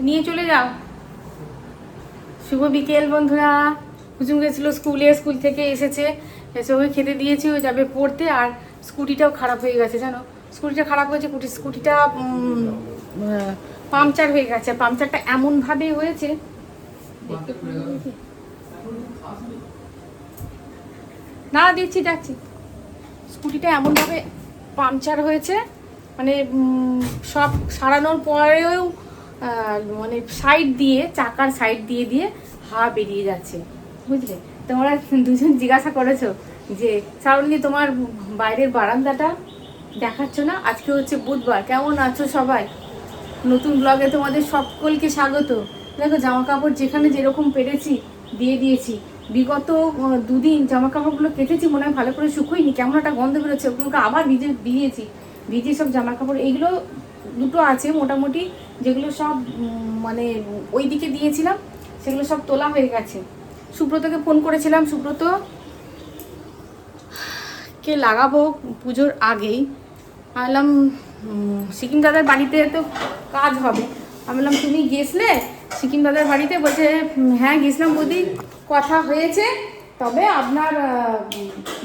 নিয়ে চলে যাও। শুভ বিকেল বন্ধুরা। কুসুম গেছিলো স্কুলে, স্কুল থেকে এসেছে, এসে ওকে খেতে দিয়েছি, ও যাবে পড়তে। আর স্কুটিটাও খারাপ হয়ে গেছে জানো, স্কুটিটা খারাপ হয়েছে, স্কুটিটা পাংচার হয়ে গেছে। পাংচারটা এমনভাবে হয়েছে, না দিচ্ছি ডাকছি, স্কুটিটা এমনভাবে পাংচার হয়েছে, মানে সব সারানোর পরেও মানে সাইড দিয়ে, চাকার সাইড দিয়ে দিয়ে হাওয়া বেরিয়ে যাচ্ছে, বুঝলে। তোমরা দুজন জিজ্ঞাসা করেছো যে শ্রাবণী তোমার বাইরের বারান্দাটা দেখাচ্ছ না। আজকে হচ্ছে বুধবার, কেমন আছো সবাই? নতুন ব্লগে তোমাদের সকলকে স্বাগত। দেখো জামা কাপড় যেখানে যেরকম পেরেছি দিয়ে দিয়েছি। বিগত দুদিন জামা কাপড়গুলো কেটেছি, মনে হয় ভালো করে শুকোয়নি, কেমন একটা গন্ধ বেরোচ্ছে, ওগুলোকে আবার ভিজিয়েছি। ভিজিয়ে সব জামা কাপড় এইগুলো দুটো আছে মোটামুটি, যেগুলো সব মানে ওই দিকে দিয়েছিলাম, সেগুলো সব তোলা হয়ে গেছে। সুব্রতকে ফোন করেছিলাম, সুব্রত কে লাগাবো পুজোর আগেই। ভাবলাম সিকিম দাদার বাড়িতে তো কাজ হবে, আমি বললাম তুমি গেছলে সিকিম দাদার বাড়িতে? বলছে হ্যাঁ গেছিলাম বৌদি, কথা হয়েছে, তবে আপনার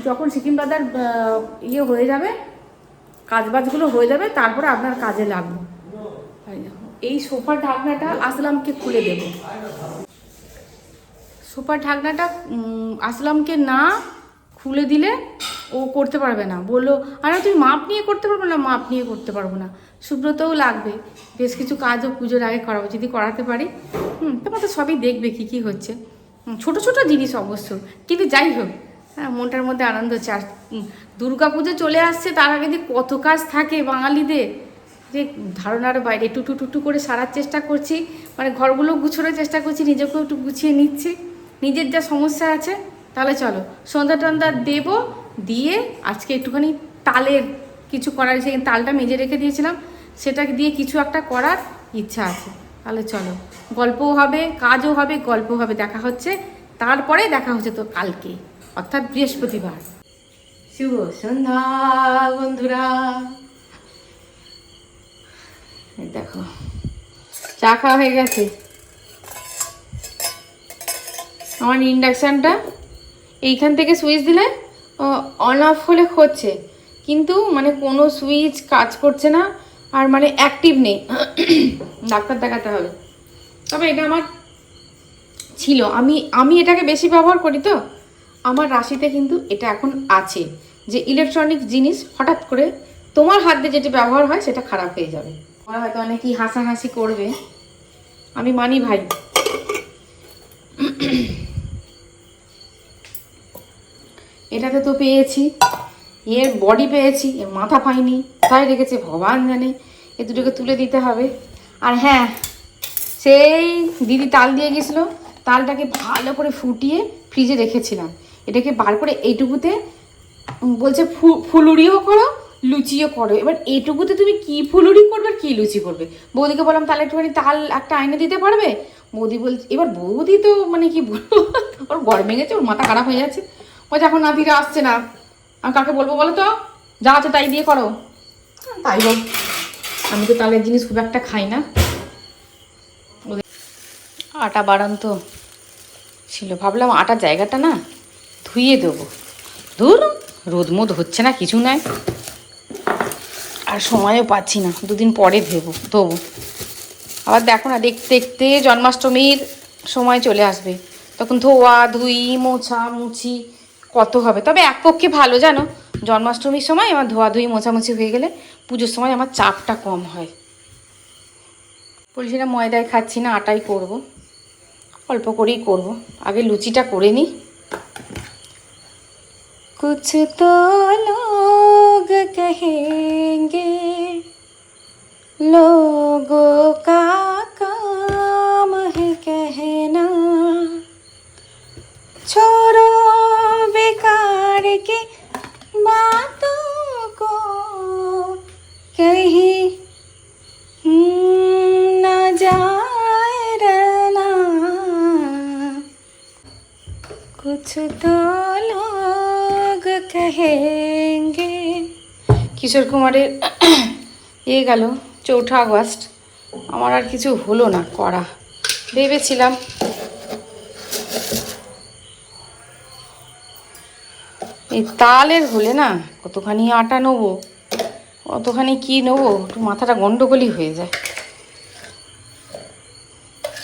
যখন সিকিম দাদার ইয়ে হয়ে যাবে, কাজবাজগুলো হয়ে যাবে, তারপরে আপনার কাজে লাগবো। এই সোফার ঢাকনাটা আসলামকে খুলে দেব। সোফার ঢাকনাটা আসলামকে না খুলে দিলে ও করতে পারবে না। বললো আরে তুমি মাপ নিয়ে করতে পারবো না, মাপ নিয়ে করতে পারবো না। সুব্রতও লাগবে, বেশ কিছু কাজও পুজোর আগে করাবো, যদি করাতে পারি। তোমার তো সবই দেখবে কী কী হচ্ছে, ছোট ছোট জিনিস অবশ্য, কিন্তু যাই হোক, হ্যাঁ মনটার মধ্যে আনন্দ হচ্ছে। আর দুর্গা পুজো চলে আসছে, তার আগে যে কত কাজ থাকে বাঙালিদের, যে ধারণার বাইরে। টুটু টুটু করে সারার চেষ্টা করছি, মানে ঘরগুলো গুছোনোর চেষ্টা করছি, নিজেকেও একটু গুছিয়ে নিচ্ছি, নিজের যা সমস্যা আছে। তাহলে চলো সন্ধ্যা টন্ধা দেবো, দিয়ে আজকে একটুখানি তালের কিছু করার, সেই তালটা মেজে রেখে দিয়েছিলাম, সেটাকে দিয়ে কিছু একটা করার ইচ্ছা আছে। তাহলে চলো, গল্পও হবে, কাজও হবে, গল্প হবে। দেখা হচ্ছে, তারপরে দেখা হচ্ছে তো কালকে, অর্থাৎ বৃহস্পতিবার। শুভ সন্ধ্যা বন্ধুরা। দেখো চা খাওয়া হয়ে গেছে। আমার ইন্ডাকশানটা এইখান থেকে সুইচ দিলে অন অফ হলে হচ্ছে, কিন্তু মানে কোনো সুইচ কাজ করছে না, আর মানে অ্যাক্টিভ নেই। ডাক্তার দেখাতে হবে। তবে এটা আমার ছিল, আমি এটাকে বেশি ব্যবহার করি, তো আমার রাশিতে কিন্তু এটা এখন আছে, যে ইলেকট্রনিক জিনিস হঠাৎ করে তোমার হাত দিয়ে যেটা ব্যবহার হয় সেটা খারাপ হয়ে যাবে। ওরা হয়তো অনেকেই হাসাহাসি করবে, আমি মানি ভাই। এটাতে তো পেয়েছি, এর বডি পেয়েছি, এর মাথা পাইনি, কোথায় রেখেছে ভগবান জানে। এ দুটোকে তুলে দিতে হবে। আর হ্যাঁ, সেই দিদি তাল দিয়ে গেছিলো, তালটাকে ভালো করে ফুটিয়ে ফ্রিজে রেখেছিলাম। এটাকে বার করে এইটুকুতে বলছে ফুলুরিও করো, লুচিও করো। এবার এইটুকুতে তুমি কি ফুলুরি করবে আর কি লুচি করবে? বৌদিকে বললাম তাহলে একটুখানি তাল একটা আইনে দিতে পারবে? বৌদি বলছে, এবার বৌদি তো মানে কি বলবো, ওর গরমে গেছে, ওর মাথা খারাপ হয়ে যাচ্ছে। বলছে এখন নাতিরা আসছে না, আমি কাকে বলবো বলো তো, যা আছে তাই দিয়ে করো। তাই হোক, আমি তো তালের জিনিস খুব একটা খাই না। আটা বাড়ান্ত ছিল, ভাবলাম আটার জায়গাটা না ধুইয়ে দেবো। ধুর, রোদ মোদ হচ্ছে না, কিছু নয়, আর সময়ও পাচ্ছি না, দুদিন পরে দেবো। আবার দেখো না, দেখতে দেখতে জন্মাষ্টমীর সময় চলে আসবে, তখন ধোয়া ধুই মোছা মুছি কত হবে। তবে এক পক্ষে ভালো জানো, জন্মাষ্টমীর সময় আমার ধোয়াধুয়ি মোছামুছি হয়ে গেলে পুজোর সময় আমার চাপটা কম হয়। বলছি না ময়দায় খাচ্ছি না, আটাই করব, অল্প করেই করব। আগে লুচিটা করে নিই। कुछ तो लोग कहेंगे, लोगों का काम है कहना, छोड़ो बेकार की बातों को, कहीं न जाए रहना, कुछ तो कहेंगे। কিশোর কুমারের গেল 4 আগস্ট, আমার আর কিছু হলো না করা। ভেবেছিলাম এই তালের হলে না কতখানি আটা নেবো, কতখানি কি নেবো, একটু মাথাটা গন্ডগোলই হয়ে যায়।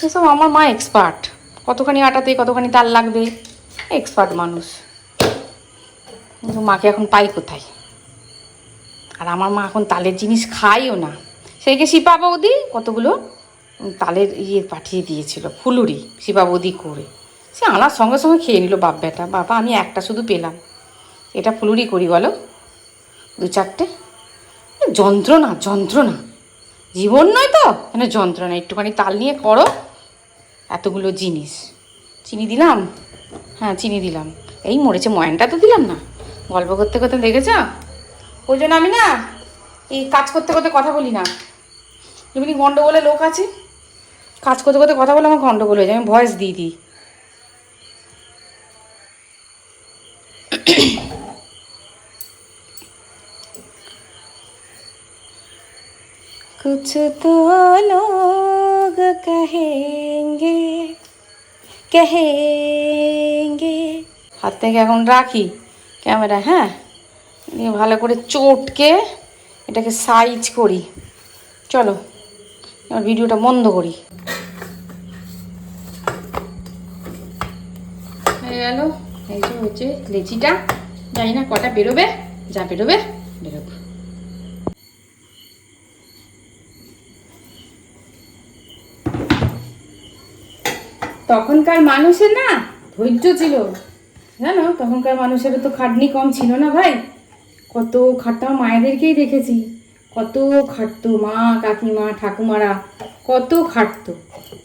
এসব আমার মা এক্সপার্ট, কতখানি আটাতে কতখানি তাল লাগবে, এক্সপার্ট মানুষ। কিন্তু মাকে এখন পাই কোথায়? আর আমার মা এখন তালের জিনিস খাইও না। সেইকে শিপা বৌদি কতগুলো তালের পাঠিয়ে দিয়েছিল, ফুলুরি শিপা বৌদি করে, সে আনার সঙ্গে সঙ্গে খেয়ে নিল বাপ বেটা। বাবা আমি একটা শুধু পেলাম, এটা ফুলুরি করি বলো, 2-4টে। যন্ত্রণা যন্ত্রণা, জীবন নয় তো মানে যন্ত্রণা। একটুখানি তাল নিয়ে করো, এতগুলো জিনিস। চিনি দিলাম, হ্যাঁ চিনি দিলাম, এই মরেছে ময়ানটা তো দিলাম না। গল্প করতে করতে দেখেছ, ওই জন্য আমি না এই কাজ করতে করতে কথা বলি না। এমনি গন্ডগোলে লোক আছে, কাজ করতে করতে কথা বলে আমার গন্ডগোল হয়ে যায়, আমি ভয়েস দিয়ে দিই। कुछ तो लोग कहेंगे कहेंगे। হাত থেকে এখন রাখি ক্যামেরা, হ্যাঁ নিয়ে ভালো করে চটকে এটাকে সাইজ করি। চলো এবার ভিডিওটা বন্ধ করি। হয়ে গেল, এই যে হচ্ছে লেচিটা, জানি না কটা বেরোবে, যা বেরোবে বেরোবে। তখনকার মানুষের না ধৈর্য ছিল, জানো তখনকার মানুষের তো খাটনি কম ছিল না ভাই। কত খাটতাম, মায়েদেরকেই দেখেছি কত খাটতো, মা কাকিমা ঠাকুমারা কত খাটতো।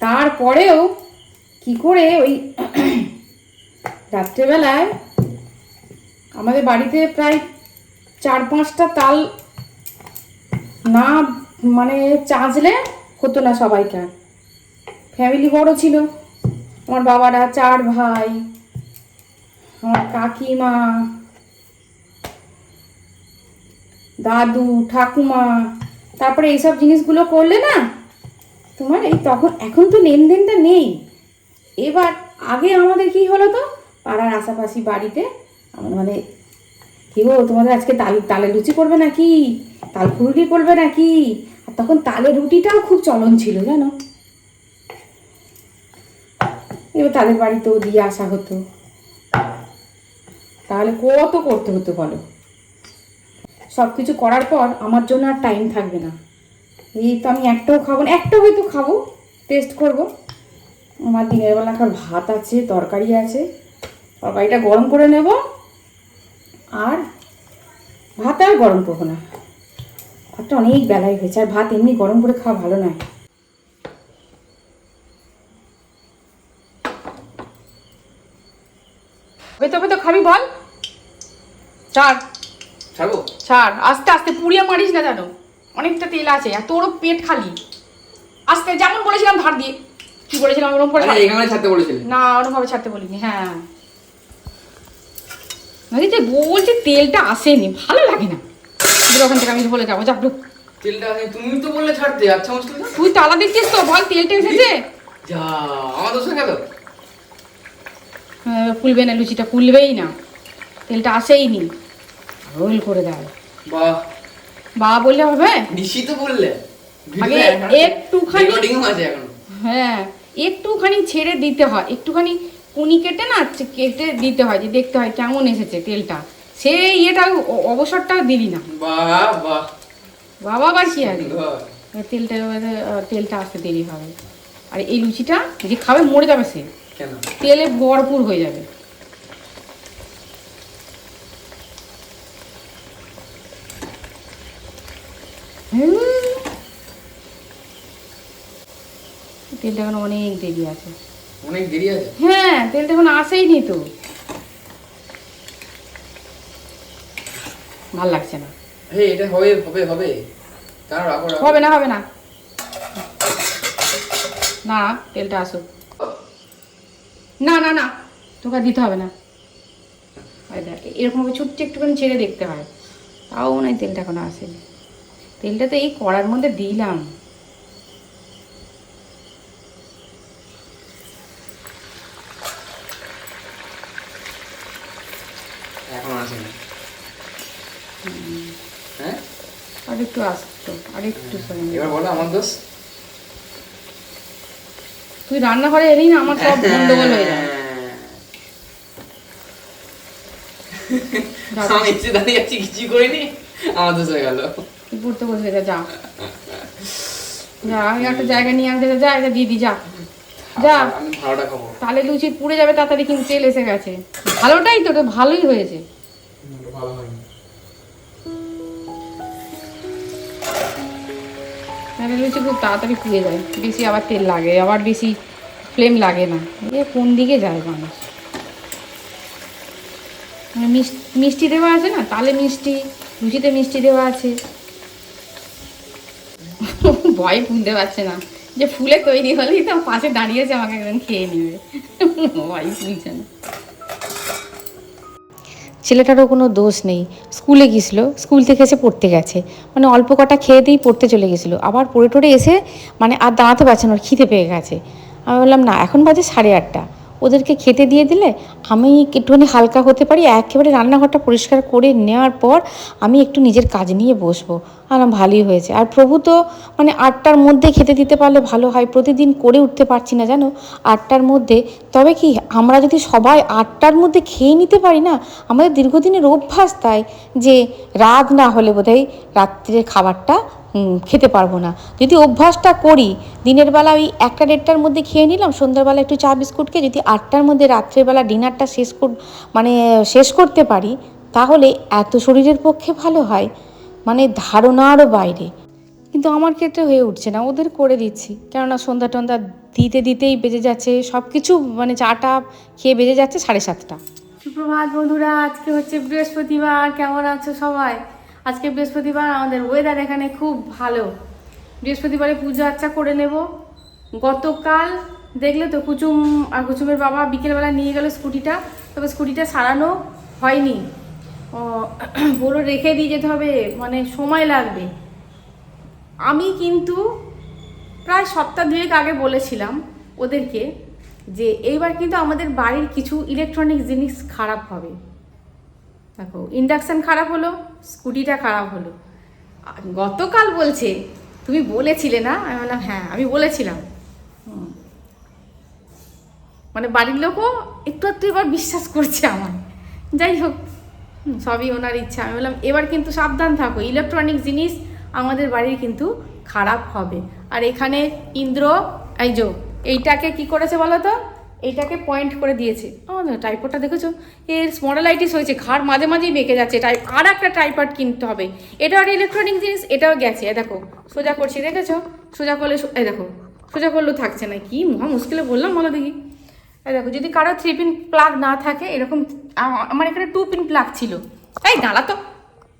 তারপরেও কি করে ওই রাত্রেবেলায় আমাদের বাড়িতে প্রায় 4-5টা তাল না মানে চাঁচলে হতো না সবাইকার। ফ্যামিলি বড় ছিল, আমার বাবারা 4 ভাই, আমার কাকিমা, দাদু ঠাকুমা, তারপরে এইসব জিনিসগুলো করলে না তোমার এই তখন, এখন তো লেনদেনটা নেই। এবার আগে আমাদের কি হলো তো, পাড়ার আশাপাশি বাড়িতে মানে কি গো তোমাদের আজকে তালের লুচি করবে নাকি, তাল ফুলুরি করবে নাকি, আর তখন তালের রুটিটাও খুব চলন ছিল জানো। এবার তাদের বাড়িতেও দিয়ে আসা হতো, তাহলে কত করতে হতো বলো। সব কিছু করার পর আমার জন্য আর টাইম থাকবে না। এই তো আমি একটাও খাবো না, একটা হয়তো খাবো, টেস্ট করব। আমার দিনের বেলাকার ভাত আছে, তরকারি আছে, তরকারিটা গরম করে নেব, আর ভাত আর গরম করবো না, ভাতটা অনেক বেলায় হয়েছে, আর ভাত এমনি গরম করে খাওয়া ভালো নয়। তবে তো খাবি বল, ছাড় ছাড়বো, ছাড়, আস্তে আস্তে পুড়িয়ে মারিস না জানো, অনেকটা তেল আছে আর তোরও পেট খালি। আস্তে, যেমন বলেছিলাম ধার দিয়ে, কি বলেছিলাম ওরকম করে এখানে ছাড়তে বলেছিলি না, ওরকমভাবে ছাড়তে বলিনি। হ্যাঁ যে বলছি তেলটা আসেনি, ভালো লাগে না। ওখান থেকে আমি বলে যাবো, যাবো তেলটা তুমি তো বললে ছাড়তে, আচ্ছা মুশকিল না। তুই তালা দিচ্ছিস তো, বল তেলটা এসেছে। যা আমার দোষ গেল, ফুলবে না, লুচিটা ফুলবেই না, তেলটা আসেই নি, রোল করে দেয়। বাহ বাবা বললে হবে, নিশ্চিত বললে আগে একটুখানি আছে এখন, হ্যাঁ একটুখানি ছেড়ে দিতে হয়, একটুখানি কুনি কেটে না কেটে দিতে হয়, যে দেখতে হয় কেমন এসেছে তেলটা, সেই ইয়েটা অবসরটা দিলি না। বাহ বাহ বাবা আবার কি আছে, তেলটা তেলটা আসতে দেরি হবে। আর এই লুচিটা যে খাবে মরে যাবে সে, কেন তেলে ভরপুর হয়ে যাবে। তেলটা এখন অনেক দেরি আছে, অনেক দেরি আছে। হ্যাঁ তেলটা এখন আসেইনি তো, ভাল লাগছে না। হ্যাঁ এটা হবে হবে হবে, কারণ হবে না হবে না, না তেলটা আসুক, না না না তোকে দিতে হবে না, এরকম ভাবে ছুটছে একটুখানি ছেড়ে দেখতে হয়, তাও মনে হয় তেলটা এখনো আসেনি। তেলটা তো এই কড়ার মধ্যে দিলাম। এখন আসে না। হ্যাঁ, আর একটু আসতো, আর একটু এবার বলো আমার দোষ। তুই রান্নাঘরে এলেই না আমার সব গন্ডগোল হয়ে যায়। আমি এসে দাঁড়িয়ে আছি, কিছু করিনি, আমার দোষ হয়ে গেল। তুই পড়তে বসে যা, যা যা, আমি একটা জায়গা নিয়ে আসতে যা, এটা দিয়ে দি, যা যা। আমি ভালোটা খাবো। তাহলে লুচি পুড়ে যাবে তাড়াতাড়ি, কিন্তু তেল এসে গেছে। ভালোটাই তো, ওটা ভালোই হয়েছে। ভালো হয়নি। তাহলে লুচি খুব তাড়াতাড়ি পুড়ে যায়, বেশি আবার তেল লাগে, আবার বেশি ফ্লেম লাগে না। এ কোন দিকে যায় মানুষ? মানে মিষ্টি দেওয়া আছে না, তালে মিষ্টি, লুচিতে মিষ্টি দেওয়া আছে। ভয় ফুলতে পারছে না যে ফুলে তৈরি হলেই তো পাশে দাঁড়িয়েছে, আমাকে একদম খেয়ে নেবে। ভয় ফুলছে না। ছেলেটারও কোনো দোষ নেই, স্কুলে গেছিলো, স্কুল থেকে এসে পড়তে গেছে, মানে অল্প কটা খেয়ে দিয়েই পড়তে চলে গেছিলো, আবার পড়ে টড়ে এসে মানে আর দাঁড়াতে পারছে না, ওর খিদে পেয়ে গেছে। আমি বললাম না, এখন বাজে 8:30, ওদেরকে খেতে দিয়ে দিলে আমি একটুখানি হালকা হতে পারি, একেবারে রান্নাঘরটা পরিষ্কার করে নেওয়ার পর আমি একটু নিজের কাজ নিয়ে বসবো। আর ভালোই হয়েছে। আর প্রভু তো মানে 8টার মধ্যে খেতে দিতে পারলে ভালো হয়, প্রতিদিন করে উঠতে পারছি না জানো 8টার মধ্যে। তবে কি আমরা যদি সবাই 8টার মধ্যে খেয়ে নিতে পারি না, আমাদের দীর্ঘদিনের অভ্যাস তাই যে রাত না হলে বোধহয় রাত্রের খাবারটা খেতে পারবো না। যদি অভ্যাসটা করি দিনের বেলা ওই 1টা-1:30টার মধ্যে খেয়ে নিলাম, সন্ধ্যাবেলা একটু চা বিস্কুটকে যদি 8টার মধ্যে রাত্রেবেলা ডিনারটা শেষ করতে পারি, তাহলে এত শরীরের পক্ষে ভালো হয়, মানে ধারণারও বাইরে। কিন্তু আমার ক্ষেত্রে হয়ে উঠছে না, ওদের করে দিচ্ছি, কেননা সন্ধ্যা টন্ধ্যা দিতেই বেজে যাচ্ছে, সব কিছু মানে চাটা খেয়ে বেজে যাচ্ছে 7:30। সুপ্রভাত বন্ধুরা, আজকে হচ্ছে বৃহস্পতিবার। কেমন আছো সবাই? আজকে বৃহস্পতিবার, আমাদের ওয়েদার এখানে খুব ভালো। বৃহস্পতিবারে পুজো আর্চা করে নেব। গতকাল দেখলে তো কুচুম আর কুচুমের বাবা বিকেলবেলা নিয়ে গেল স্কুটিটা, তবে স্কুটিটা সারানো হয়নি। বলে রেখে দিয়ে যেতে হবে, মানে সময় লাগবে। আমি কিন্তু প্রায় সপ্তাহ 2 আগে বলেছিলাম ওদেরকে যে এইবার কিন্তু আমাদের বাড়ির কিছু ইলেকট্রনিক জিনিস খারাপ হবে। দেখো, ইন্ডাকশান খারাপ হলো, স্কুটিটা খারাপ হলো। গতকাল বলছে তুমি বলেছিলে না? আমি বললাম হ্যাঁ আমি বলেছিলাম। মানে বাড়ির লোকও একটু একটু এবার বিশ্বাস করছে আমার। যাই হোক, সবই ওনার ইচ্ছা। আমি বললাম এবার কিন্তু সাবধান থাকো, ইলেকট্রনিক জিনিস আমাদের বাড়ির কিন্তু খারাপ হবে। আর এখানে ইন্দ্র এইটাকে কি করেছে বলো তো, এইটাকে পয়েন্ট করে দিয়েছে। আমাদের টাইপডটা দেখেছো, এর স্মডেলাইটিস হয়েছে, ঘাড় মাঝে মাঝেই বেঁকে যাচ্ছে। আর একটা টাইপড কিনতে হবে। এটাও একটা ইলেকট্রনিক জিনিস, এটাও গেছে। দেখো সোজা করছি, দেখেছো? সোজা করলে দেখো সোজা করলেও থাকছে না। কি মহা মুশকিলে বললাম বলো দেখি। দেখো, যদি কারো 3 পিন প্লাগ না থাকে, এরকম আমার এখানে 2 পিন প্লাগ ছিল। এই দাঁড়া তো,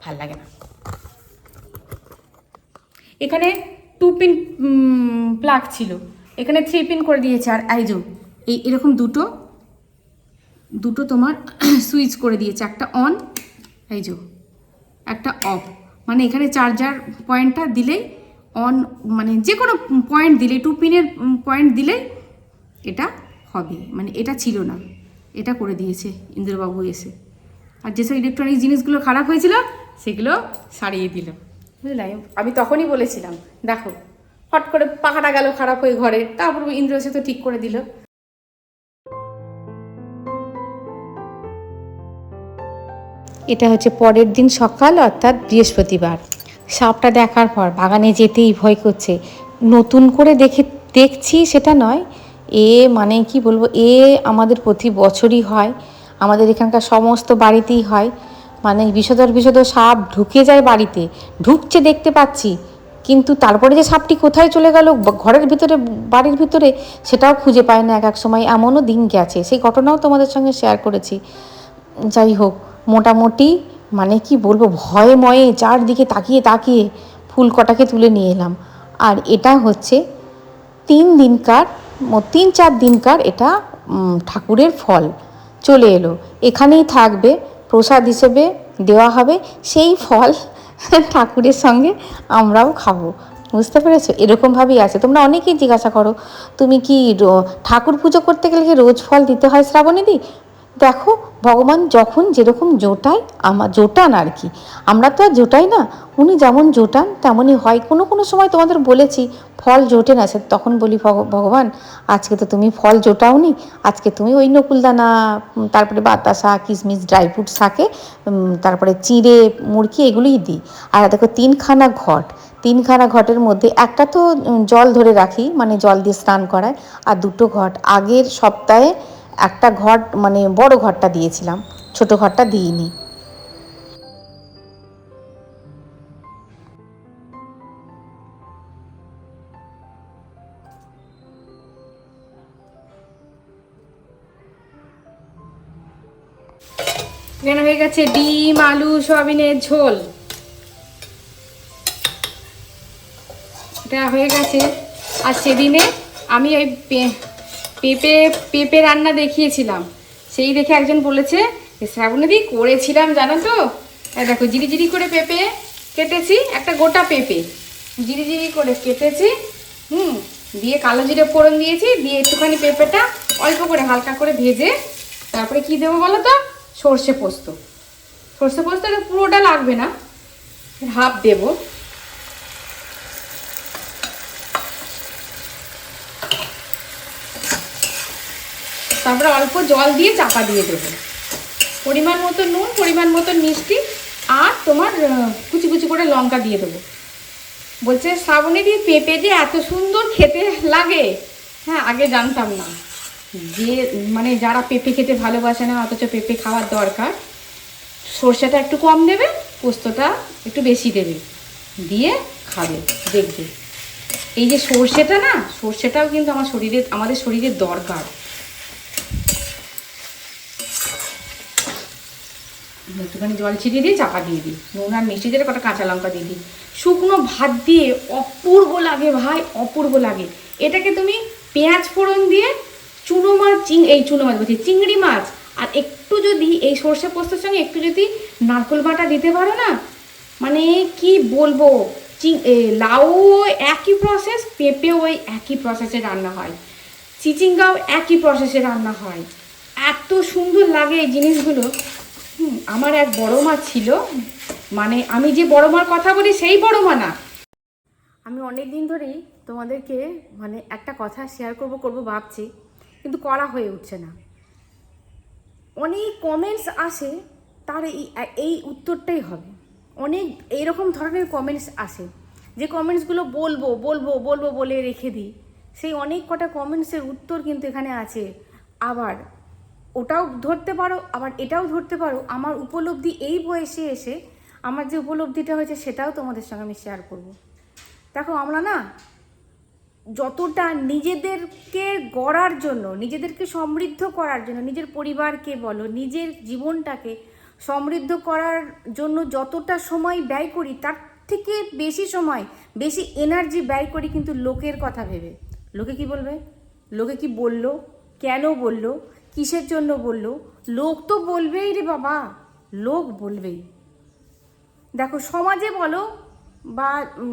ভাল লাগে না। এখানে 2 পিন প্লাগ ছিল, এখানে 3 পিন করে দিয়েছে। আর এরকম দুটো তোমার সুইচ করে দিয়েছে, একটা অন, একটা অফ। মানে এখানে চার্জার পয়েন্টটা দিলেই অন, মানে যে কোনো পয়েন্ট দিলে 2 পিনের পয়েন্ট দিলেই এটা হবে। মানে এটা ছিল না, এটা করে দিয়েছে ইন্দ্রবাবু এসে। আর যেসব ইলেকট্রনিক জিনিসগুলো খারাপ হয়েছিল সেগুলো সারিয়ে দিল, বুঝলে? আমি তখনই বলেছিলাম, দেখো হট করে পাখাটা গেল খারাপ হয়ে ঘরে, তারপর ইন্দ্র এসে তো ঠিক করে দিল। এটা হচ্ছে পরের দিন সকাল, অর্থাৎ বৃহস্পতিবার। সাপটা দেখার পর বাগানে যেতেই ভয় করছে। নতুন করে দেখছি সেটা নয়, মানে কি বলবো, আমাদের প্রতি বছরই হয়, আমাদের এখানকার সমস্ত বাড়িতেই হয়। মানে বিষধর সাপ ঢুকে যায় বাড়িতে, ঢুকছে দেখতে পাচ্ছি, কিন্তু তারপরে যে সাপটি কোথায় চলে গেল ঘরের ভিতরে, বাড়ির ভিতরে, সেটাও খুঁজে পায় না এক সময়। এমনও দিন গেছে, সেই ঘটনাও তোমাদের সঙ্গে শেয়ার করেছি। যাই হোক, মোটামুটি মানে কি বলবো, ভয়ে ময়ে চারদিকে তাকিয়ে ফুল কটাকে তুলে নিয়ে এলাম। আর এটা হচ্ছে 3-4 দিনকার এটা ঠাকুরের ফল চলে এলো, এখানেই থাকবে, প্রসাদ হিসেবে দেওয়া হবে। সেই ফল ঠাকুরের সঙ্গে আমরাও খাবো, বুঝতে পেরেছো? এরকমভাবেই আছে। তোমরা অনেকেই জিজ্ঞাসা করো, তুমি কি ঠাকুর পুজো করতে গেলে কি রোজ ফল দিতে হয় শ্রাবণীদি? দেখো, ভগবান যখন যেরকম জোটায়, আমার জোটান আর কি, আমরা তো আর জোটাই না, উনি যেমন জোটান তেমনই হয়। কোনো কোনো সময় তোমাদের বলেছি ফল জোটে না, সে তখন বলি ভগবান আজকে তো তুমি ফল জোটাওনি, আজকে তুমি ওই নকুলদানা, তারপরে বাতাসা, কিশমিশ, ড্রাই ফ্রুট শাকে, তারপরে চিঁড়ে, মুড়কি, এগুলোই দিই। আর দেখো তিনখানা ঘটের মধ্যে একটা তো জল ধরে রাখি, মানে জল দিয়ে স্নান করায়, আর দুটো ঘট আগের সপ্তাহে একটা ঘট মানে বড় ঘরটা দিয়েছিলাম, ছোট ঘরটা দিইনি। এখানে হয়ে গেছে ডিম আলু সয়াবিনের ঝোল, এটা হয়ে গেছে। আর সেদিনে আমি ওই পেঁপে রান্না দেখিয়েছিলাম, সেই দেখে একজন বলেছে শ্রাবণীদি করেছিলাম জানো তো, দেখো জিরি জিরি করে পেঁপে কেটেছি, একটা গোটা পেঁপে জিরি জিরি করে কেটেছি, দিয়ে কালো জিরে ফোড়ন দিয়েছি, দিয়ে একটুখানি পেঁপেটা অল্প করে হালকা করে ভেজে তারপরে কি দেবো বলো তো, সর্ষে পোস্ত। সর্ষে পোস্ত পুরোটা লাগবে না, হাফ দেবো। তারপরে অল্প জল দিয়ে চাপা দিয়ে দেবো, পরিমাণ মতো নুন, পরিমাণ মতো মিষ্টি, আর তোমার কুচি কুচি করে লঙ্কা দিয়ে দেবো। বলছে শ্রাবণীদি পেঁপে যে এত সুন্দর খেতে লাগে, হ্যাঁ আগে জানতাম না, যে মানে যারা পেঁপে খেতে ভালোবাসে না অথচ পেঁপে খাওয়ার দরকার, সর্ষেটা একটু কম দেবে, পোস্তটা একটু বেশি দেবে, দিয়ে খাবে, দেখবে এই যে সর্ষেটা না, সর্ষেটাও কিন্তু আমাদের শরীরের দরকার। একটুখানি জল ছিটিয়ে দিয়ে চাপা দিয়ে দিই, নুন আর মিষ্টি দিয়ে কটা কাঁচা লঙ্কা দিয়ে দিই, শুকনো ভাত দিয়ে অপূর্ব লাগে ভাই, অপূর্ব লাগে। এটাকে তুমি পেঁয়াজ ফোড়ন দিয়ে চুনো মাছ বলছি চিংড়ি মাছ, আর একটু যদি এই সর্ষে পোস্তর সঙ্গে একটু যদি নারকেল বাটা দিতে পারো না, মানে কি বলবো, লাউ একই প্রসেস, পেঁপেও ওই একই প্রসেসে রান্না হয়, চিচিঙ্গাও একই প্রসেসে রান্না হয়, এত সুন্দর লাগে এই জিনিসগুলো। আমার এক বড় মা ছিল, মানে আমি যে বড় মার কথা বলি সেই বড় মা না। আমি অনেক দিন ধরেই তোমাদেরকে মানে একটা কথা শেয়ার করব ভাবছি, কিন্তু করা হয়ে উঠছে না। অনেক কমেন্টস আসে, তার এই উত্তরটাই হবে। অনেক এইরকম ধরনের কমেন্টস আসে, যে কমেন্টসগুলো বলবো বলে রেখে দিই, সেই অনেক কটা কমেন্টসের উত্তর কিন্তু এখানে আছে। আবার ওটাও ধরতে পারো, আবার এটাও ধরতে পারো। আমার উপলব্ধি এই বয়সে এসে আমার যে উপলব্ধিটা হয়েছে সেটাও তোমাদের সঙ্গে আমি শেয়ার করব। দেখো আমরা না যতটা নিজেদেরকে গড়ার জন্য, নিজেদেরকে সমৃদ্ধ করার জন্য, নিজের পরিবারকে বলো, নিজের জীবনটাকে সমৃদ্ধ করার জন্য যতটা সময় ব্যয় করি, তার থেকে বেশি সময়, বেশি এনার্জি ব্যয় করি কিন্তু লোকের কথা ভেবে। লোকে কি বলবে, লোকে কি বললো, কেন বললো, কিসের জন্য বললো, লোক তো বলবেই রে বাবা, লোক বলবেই। দেখো সমাজে বলো বা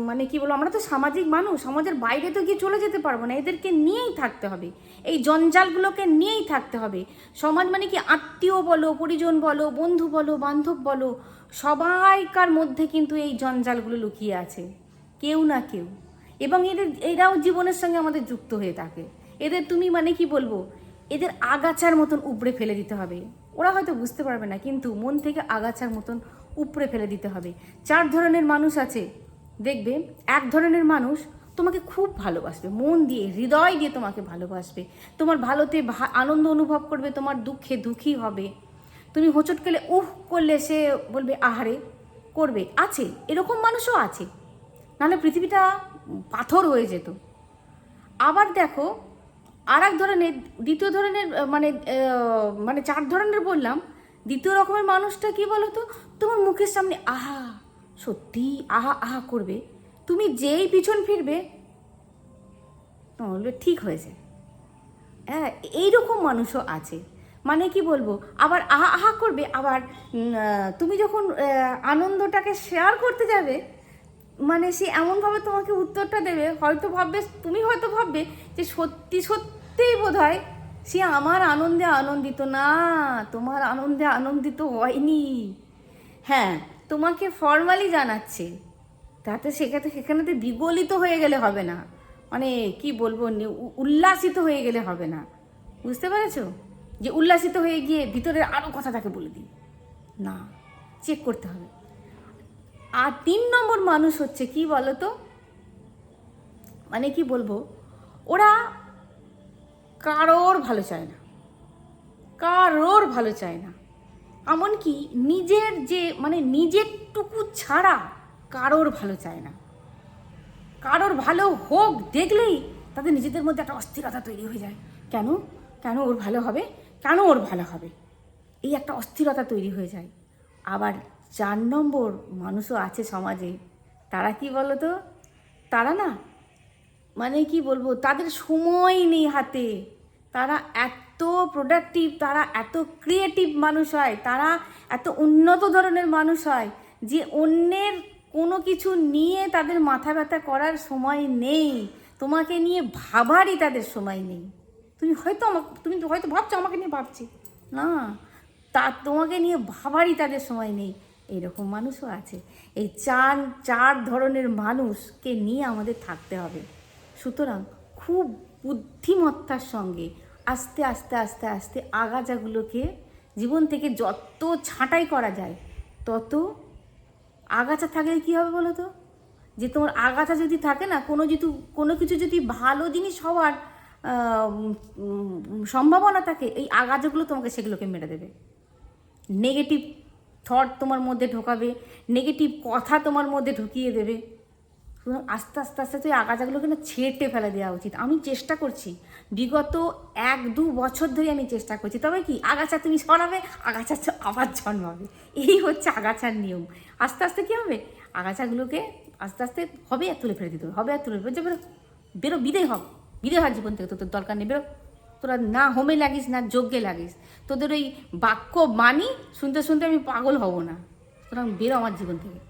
মানে কি বলো, আমরা তো সামাজিক মানুষ, সমাজের বাইরে তো গিয়ে চলে যেতে পারবো না, এদেরকে নিয়েই থাকতে হবে, এই জঞ্জালগুলোকে নিয়েই থাকতে হবে। সমাজ মানে কি আত্মীয় বলো, পরিজন বলো, বন্ধু বলো, বান্ধব বলো, সবাইকার মধ্যে কিন্তু এই জঞ্জালগুলো লুকিয়ে আছে, কেউ না কেউ, এবং এরাও জীবনের সঙ্গে আমাদের যুক্ত হয়ে থাকে। এদের তুমি মানে কি বলবো, এদের আগাছার মতন উপড়ে ফেলে দিতে হবে। ওরা হয়তো বুঝতে পারবে না, কিন্তু মন থেকে আগাছার মতন উপড়ে ফেলে দিতে হবে। 4 ধরনের মানুষ আছে, দেখবে এক ধরনের মানুষ তোমাকে খুব ভালোবাসবে, মন দিয়ে, হৃদয় দিয়ে তোমাকে ভালোবাসবে, তোমার ভালোতে আনন্দ অনুভব করবে, তোমার দুঃখে দুঃখী হবে। তুমি হোঁচট খেলে করলে সে বলবে আহারে, করবে, আছে এরকম মানুষও আছে, নাহলে পৃথিবীটা পাথর হয়ে যেত। আবার দেখো আর এক ধরনের, দ্বিতীয় ধরনের, মানে 4 ধরনের বললাম, দ্বিতীয় রকমের মানুষটা কি বলো তো, তোমার মুখের সামনে আহা, সত্যি আহা আহা করবে, তুমি যেই পিছন ফিরবে বলবে ঠিক হয়েছে। হ্যাঁ, এইরকম মানুষও আছে। মানে কি বলবো, আবার আহা আহা করবে, আবার তুমি যখন আনন্দটাকে শেয়ার করতে যাবে, মানে সে এমনভাবে তোমাকে উত্তরটা দেবে, তুমি হয়তো ভাববে যে সত্যি সত্যিই বোধহয় সে আমার আনন্দে আনন্দিত। না, তোমার আনন্দে আনন্দিত হয়নি। হ্যাঁ, তোমাকে ফর্মালি জানাচ্ছে, তাতে সেখানেতে বিগলিত হয়ে গেলে হবে না, মানে কি বলবো, উল্লাসিত হয়ে গেলে হবে না। বুঝতে পেরেছো? যে উল্লাসিত হয়ে গিয়ে ভিতরের আরও কথা তাকে বলে দিই, না, চেক করতে হবে। আর 3 নম্বর মানুষ হচ্ছে কি বলো তো, মানে কি বলবো, ওরা কারোর ভালো চায় না, কারোর ভালো চায় না, এমনকি নিজের যে মানে নিজেরটুকু ছাড়া কারোর ভালো চায় না। কারোর ভালো হোক দেখলেই তাদের নিজেদের মধ্যে একটা অস্থিরতা তৈরি হয়ে যায়। কেন কেন ওর ভালো হবে, কেন ওর ভালো হবে, এই একটা অস্থিরতা তৈরি হয়ে যায়। আবার 4 নম্বর মানুষও আছে সমাজে, তারা কি বলো তো, তারা না, মানে কি বলবো, তাদের সময় নেই হাতে, তারা এত প্রোডাক্টিভ, তারা এত ক্রিয়েটিভ মানুষ হয়, তারা এত উন্নত ধরনের মানুষ হয় যে অন্যের কোনো কিছু নিয়ে তাদের মাথা ব্যথা করার সময় নেই, তোমাকে নিয়ে ভাবারই তাদের সময় নেই। তুমি হয়তো ভাবছো আমাকে নিয়ে ভাবছি না, তোমাকে নিয়ে ভাবারই তাদের সময় নেই। এইরকম মানুষও আছে। এই চার ধরনের মানুষকে নিয়ে আমাদের থাকতে হবে। সুতরাং খুব বুদ্ধিমত্তার সঙ্গে আস্তে আস্তে আস্তে আস্তে আগাছাগুলোকে জীবন থেকে যত ছাঁটাই করা যায় তত, আগাছা থাকলে কী হবে বলো তো, যে তোমার আগাছা যদি থাকে না, কোনো কিছু যদি ভালো জিনিস হওয়ার সম্ভাবনা থাকে, এই আগাছাগুলো তোমাকে সেগুলোকে মেরে দেবে। নেগেটিভ থট তোমার মধ্যে ঢোকাবে, নেগেটিভ কথা তোমার মধ্যে ঢুকিয়ে দেবে। সুতরাং আস্তে আস্তে আস্তে তো এই আগাছাগুলোকে না ছেঁটে ফেলে দেওয়া উচিত। আমি চেষ্টা করছি, বিগত 1-2 বছর ধরে আমি চেষ্টা করছি। তবে কি, আগাছা তুমি সরাবে, আগাছা আবার জন্মাবে, এই হচ্ছে আগাছার নিয়ম। আস্তে আস্তে কী হবে, আগাছাগুলোকে আস্তে আস্তে হবে আর তুলে ফেলে দিতে হবে, হবে আর তুলে ফেলে, যে বেরো, বিদেয় হয় জীবন থেকে, তোদের দরকার নেই, বেরো। তোরা না হোমে লাগিস না যজ্ঞে লাগিস, তোদের ওই বাক্য বাণী শুনতে শুনতে আমি পাগল হব না। সুতরাং বেরো আমার জীবন থেকে,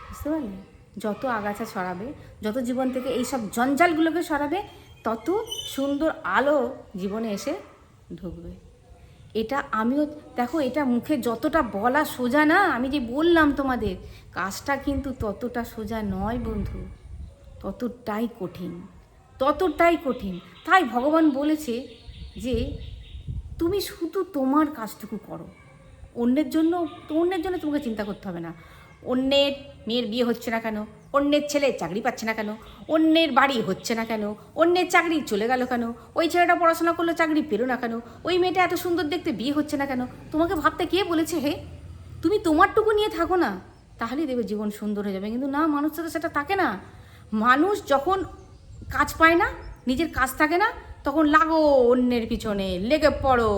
বুঝতে পারলে? যত আগাছা সরাবে, যত জীবন থেকে এইসব জঞ্জালগুলোকে সরাবে, তত সুন্দর আলো জীবনে এসে ঢুকবে। এটা আমিও দেখো, এটা মুখে যতটা বলা সোজা না, আমি যে বললাম তোমাদের, কাজটা কিন্তু ততটা সোজা নয় বন্ধু, ততটাই কঠিন, ততটাই কঠিন। তাই ভগবান বলেছে যে তুমি শুধু তোমার কাজটুকু করো, অন্যের জন্য তোমাকে চিন্তা করতে হবে না। অন্যের মেয়ের বিয়ে হচ্ছে না কেন, অন্যের ছেলে চাকরি পাচ্ছে না কেন, অন্যের বাড়ি হচ্ছে না কেন, অন্যের চাকরি চলে গেল কেন, ওই ছেলেটা পড়াশোনা করলো চাকরি পেলো না কেন, ওই মেয়েটা এত সুন্দর দেখতে বিয়ে হচ্ছে না কেন, তোমাকে ভাবতে কে বলেছে? হে, তুমি তোমারটুকু নিয়ে থাকো না, তাহলেই দেবে জীবন সুন্দর হয়ে যাবে। কিন্তু না, মানুষ তো সেটা থাকে না। মানুষ যখন কাজ পায় না, নিজের কাজ থাকে না, তখন লাগো অন্যের পিছনে, লেগে পড়ো,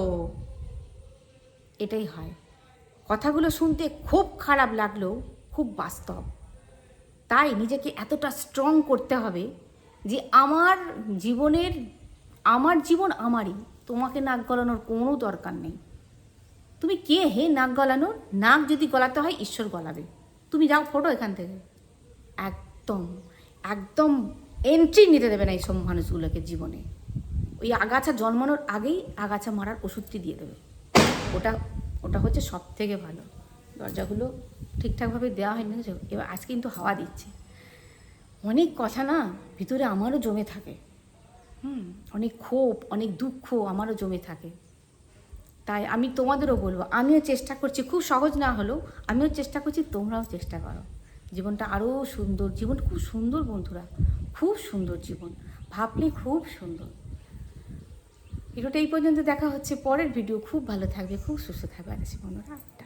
এটাই হয়। কথাগুলো শুনতে খুব খারাপ লাগলেও খুব বাস্তব। তাই নিজেকে এতটা স্ট্রং করতে হবে যে আমার জীবন আমারই, তোমাকে নাক গলানোর কোনো দরকার নেই। তুমি কে হে নাক গলানোর? নাক যদি গলাতে হয় ঈশ্বর গলাবে, তুমি যাও ফটো এখান থেকে। একদম একদম এন্ট্রি নিতে দেবে না এইসব মানুষগুলোকে জীবনে। ওই আগাছা জন্মানোর আগেই আগাছা মারার ওষুধটি দিয়ে দেবে, ওটা হচ্ছে সব থেকে ভালো। দরজাগুলো ঠিকঠাকভাবে দেওয়া হয়নি, এবার আজ কিন্তু হাওয়া দিচ্ছে। অনেক কথা না ভিতরে আমারও জমে থাকে, অনেক ক্ষোভ, অনেক দুঃখ আমারও জমে থাকে। তাই আমি তোমাদেরও বলবো, আমিও চেষ্টা করছি, খুব সহজ না হলেও আমিও চেষ্টা করছি, তোমরাও চেষ্টা করো। জীবনটা আরও সুন্দর, জীবন খুব সুন্দর বন্ধুরা, খুব সুন্দর জীবন, ভাবলে খুব সুন্দর। ভিডিওটা এই পর্যন্ত দেখা হচ্ছে, পরের ভিডিও। খুব ভালো থাকবে, খুব সুস্থ থাকবে। বন্ধুরা।